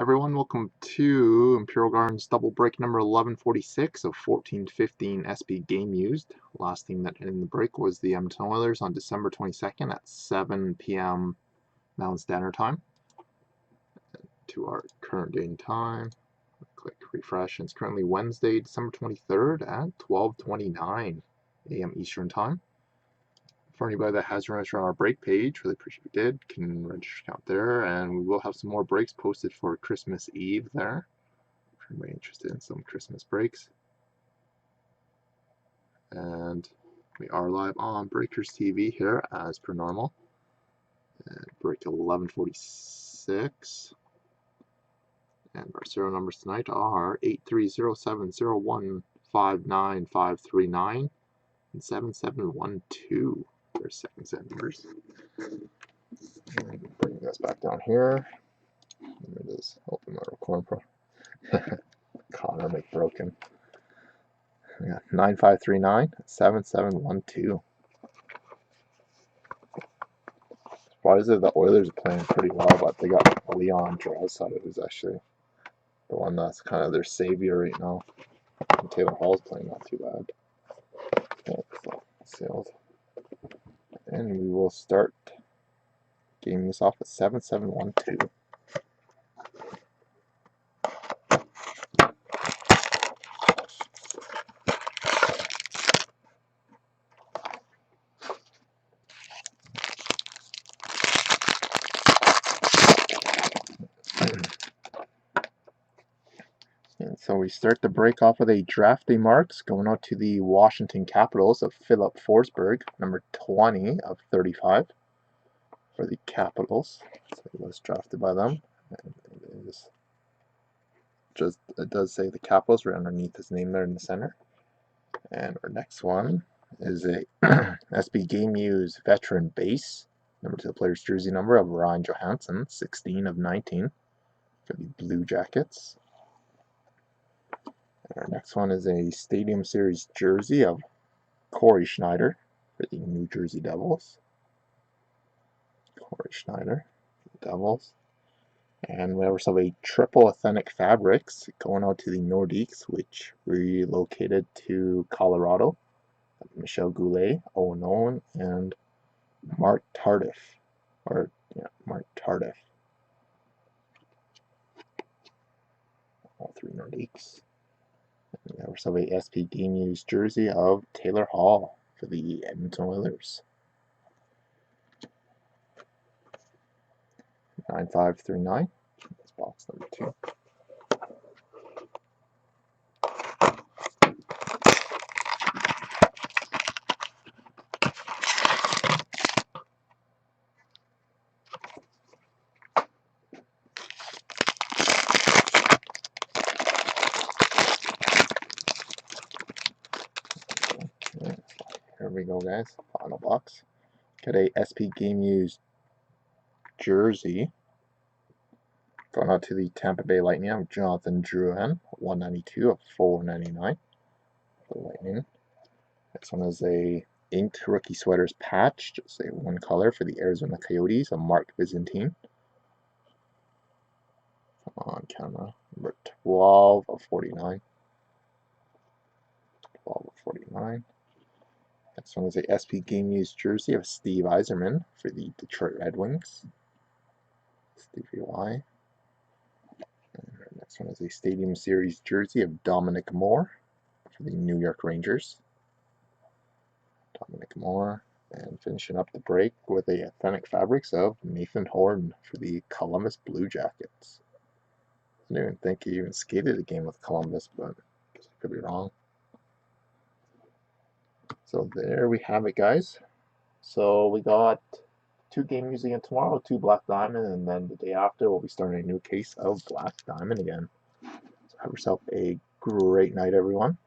Everyone, welcome to Imperial Gardens double break number 1146 of 1415 SP game used. Last team that ended the break was the Edmonton Oilers on December 22nd at 7 p.m. Mountain Standard Time. To our current date and time, click refresh, and it's currently Wednesday, December 23rd at 12:29 a.m. Eastern Time. For anybody that has registered on our break page, really appreciate if you did, can register account there, and we will have some more breaks posted for Christmas Eve there. If anybody interested in some Christmas breaks. And we are live on Breakers TV here as per normal. And break 1146. And our serial numbers tonight are 8307015959 and 7712. Their second set numbers. Bring this back down here. Let me just open my recording pro. Connor McBroken. Yeah, 9539 7712. Surprised that the Oilers are playing pretty well, but they got Leon Draisaitl, who's actually the one that's kind of their savior right now. And Taylor Hall's playing not too bad. Okay, so sealed. And we will start gaming this off at 7712. And so we start the break off with a draft day marks going out to the Washington Capitals of Philip Forsberg, number 20 of 35 for the Capitals. So he was drafted by them. And it does say the Capitals right underneath his name there in the center. And our next one is a SB Game Use veteran base, number to the player's jersey number of Ryan Johansson, 16 of 19 for the Blue Jackets. Our next one is a Stadium Series jersey of Corey Schneider for the New Jersey Devils. Corey Schneider, Devils. And we also have a triple authentic fabrics going out to the Nordiques, which relocated to Colorado. Michel Goulet, Owen Owen, and Mark Tardif. Mark Tardif. All three Nordiques. And we also have a SP Game Use jersey of Taylor Hall for the Edmonton Oilers. 9539. That's box number 2. Here we go, guys. Final box. Got a SP Game Use jersey going out to the Tampa Bay Lightning of Jonathan Drouin, 192 of 499 for the Lightning. Next one is a inked rookie sweaters patch, just a one color for the Arizona Coyotes of Mark Byzantine. Come on, camera. Number 12 of 49. 12 of 49. Next one is a SP Game Use jersey of Steve Yzerman for the Detroit Red Wings. Stevie Y. And our next one is a Stadium Series jersey of Dominic Moore for the New York Rangers. Dominic Moore. And finishing up the break with a authentic fabrics of Nathan Horton for the Columbus Blue Jackets. I didn't even think he even skated a game with Columbus, but I guess I could be wrong. So there we have it, guys. So we got 2 game use again tomorrow, 2 Black Diamond, and then the day after we'll be starting a new case of Black Diamond again. So have yourself a great night, everyone.